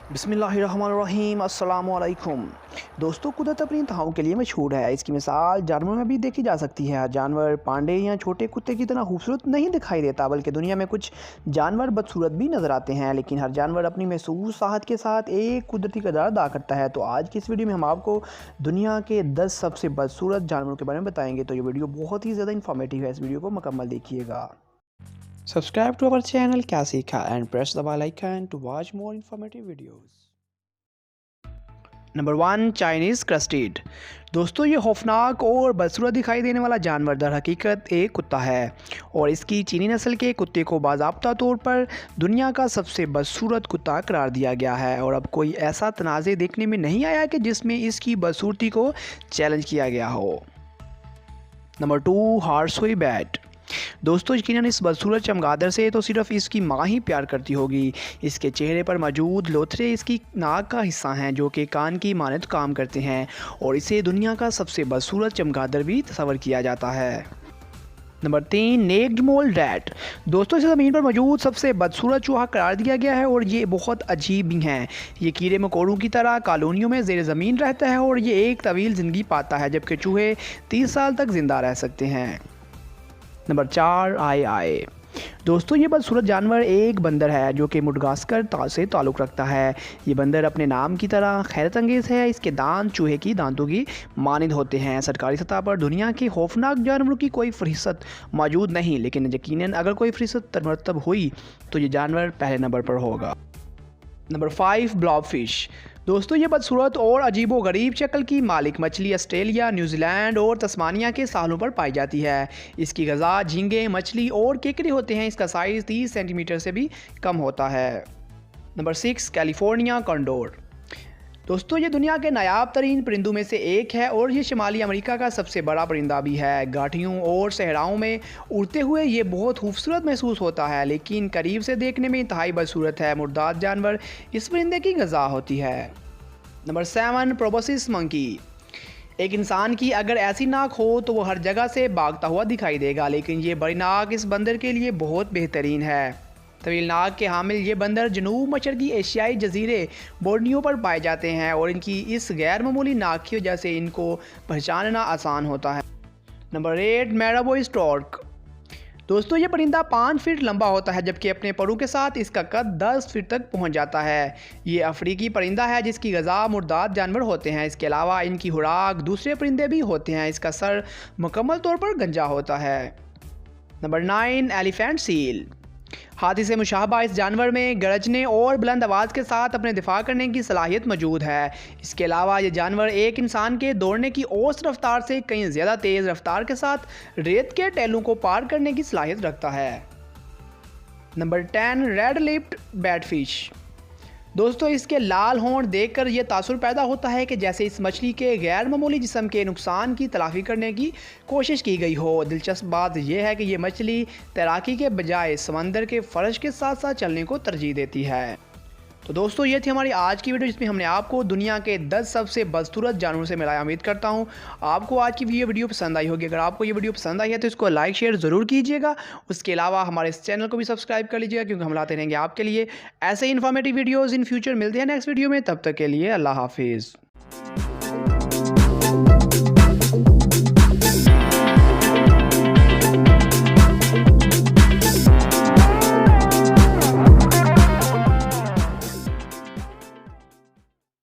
बिस्मिल्लाहिर्रहमानिर्रहीम अस्सलामुअलैकुम। दोस्तों, कुदरत अपनी इंतहाओं के लिए मशहूर है। इसकी मिसाल जानवरों में भी देखी जा सकती है। जानवर पांडे या छोटे कुत्ते की तरह खूबसूरत नहीं दिखाई देता, बल्कि दुनिया में कुछ जानवर बदसूरत भी नज़र आते हैं, लेकिन हर जानवर अपनी महसूस साहत के साथ एक कुदरती किरदार अदा करता है। तो आज की इस वीडियो में हम आपको दुनिया के 10 सबसे बदसूरत जानवरों के बारे में बताएंगे। तो ये वीडियो बहुत ही ज़्यादा इन्फॉर्मेटिव है, इस वीडियो को मुकम्मल देखिएगा। Subscribe to our channel क्या सीखा and press the bell icon to watch more informative videos. Number 1, Chinese crusted. दोस्तों, ये खौफनाक और बदसूरत दिखाई देने वाला जानवर दर हकीकत एक कुत्ता है और इसकी चीनी नस्ल के कुत्ते को बाज़ाब्ता तौर पर दुनिया का सबसे बदसूरत कुत्ता करार दिया गया है और अब कोई ऐसा तनाज़े देखने में नहीं आया कि जिसमें इसकी बदसूरती को चैलेंज किया गया हो। Number 2, horseshoe bat. दोस्तों, यकीनन इस बदसूरत चमगादड़ से तो सिर्फ इसकी माँ ही प्यार करती होगी। इसके चेहरे पर मौजूद लोथरे इसकी नाक का हिस्सा हैं, जो कि कान की मानद काम करते हैं और इसे दुनिया का सबसे बदसूरत चमगादड़ भी तस्वर किया जाता है। नंबर 3, नेक्ड मोल रैट। दोस्तों, इसे ज़मीन पर मौजूद सबसे बदसूरत चूहा करार दिया गया है और ये बहुत अजीब भी हैं। ये कीड़े मकोड़ों की तरह कॉलोनियों में ज़ेर ज़मीन रहता है और ये एक तवील ज़िंदगी पाता है, जबकि चूहे 30 साल तक ज़िंदा रह सकते हैं। नंबर 4, आई। दोस्तों, ये बदसूरत जानवर एक बंदर है जो कि मुडगास्कर से ताल्लुक़ रखता है। ये बंदर अपने नाम की तरह खैरत अंगेज़ है। इसके दांत चूहे की दांतों की मानद होते हैं। सरकारी सतह पर दुनिया के खौफनाक जानवरों की कोई फहरिस्त मौजूद नहीं, लेकिन यकीनन अगर कोई फहरिस्त तरतब हुई तो ये जानवर पहले नंबर पर होगा। नंबर 5, ब्लॉबफिश। दोस्तों, ये बदसूरत और अजीबो गरीब शक्ल की मालिक मछली ऑस्ट्रेलिया, न्यूजीलैंड और तस्मानिया के साहलों पर पाई जाती है। इसकी ग़िज़ा झींगे, मछली और केकड़े होते हैं। इसका साइज़ 30 सेंटीमीटर से भी कम होता है। Number 6, California condor. दोस्तों, ये दुनिया के नायाब तरीन परिंदों में से एक है और ये शुमाली अमेरिका का सबसे बड़ा परिंदा भी है। घाटियों और सहराओं में उड़ते हुए ये बहुत खूबसूरत महसूस होता है, लेकिन करीब से देखने में इंतहाई बदसूरत है। मुर्दाद जानवर इस परिंदे की ग़िज़ा होती है। Number 7, proboscis monkey. एक इंसान की अगर ऐसी नाक हो तो वो हर जगह से भागता हुआ दिखाई देगा, लेकिन ये बड़ी नाक इस बंदर के लिए बहुत बेहतरीन है। तवील नाक के हामिल ये बंदर जनूब मशरकी एशियाई जजीरे बोर्नियो पर पाए जाते हैं और इनकी इस गैर मामूली नाक की वजह से इनको पहचानना आसान होता है। Number 8, marabou stork. दोस्तों, ये परिंदा 5 फीट लंबा होता है, जबकि अपने परों के साथ इसका कद 10 फीट तक पहुंच जाता है। ये अफ्रीकी परिंदा है जिसकी ग़िज़ा मुर्दाद जानवर होते हैं। इसके अलावा इनकी खुराक दूसरे परिंदे भी होते हैं। इसका सर मुकम्मल तौर पर गंजा होता है। Number 9, elephant seal. हाथी से मुशाबा इस जानवर में गरजने और बुलंद आवाज़ के साथ अपने दिफा करने की सलाहियत मौजूद है। इसके अलावा ये जानवर एक इंसान के दौड़ने की औसत रफ्तार से कहीं ज़्यादा तेज़ रफ्तार के साथ रेत के टैलों को पार करने की सलाहियत रखता है। Number 10, red lipped batfish. दोस्तों, इसके लाल होंठ देखकर यह तासुर पैदा होता है कि जैसे इस मछली के गैर मामूली जिस्म के नुकसान की तलाफ़ी करने की कोशिश की गई हो। दिलचस्प बात यह है कि यह मछली तैराकी के बजाय समंदर के फ़र्श के साथ साथ चलने को तरजीह देती है। तो दोस्तों, ये थी हमारी आज की वीडियो जिसमें हमने आपको दुनिया के 10 सबसे बदसूरत जानवरों से मिलाया। उम्मीद करता हूँ आपको आज की ये वीडियो पसंद आई होगी। अगर आपको ये वीडियो पसंद आई है तो इसको लाइक शेयर ज़रूर कीजिएगा। उसके अलावा हमारे इस चैनल को भी सब्सक्राइब कर लीजिएगा, क्योंकि हम लाते रहेंगे आपके लिए ऐसे इन्फॉर्मेटिव वीडियोज़ इन फ्यूचर। मिलते हैं नेक्स्ट वीडियो में, तब तक के लिए अल्लाह हाफिज़।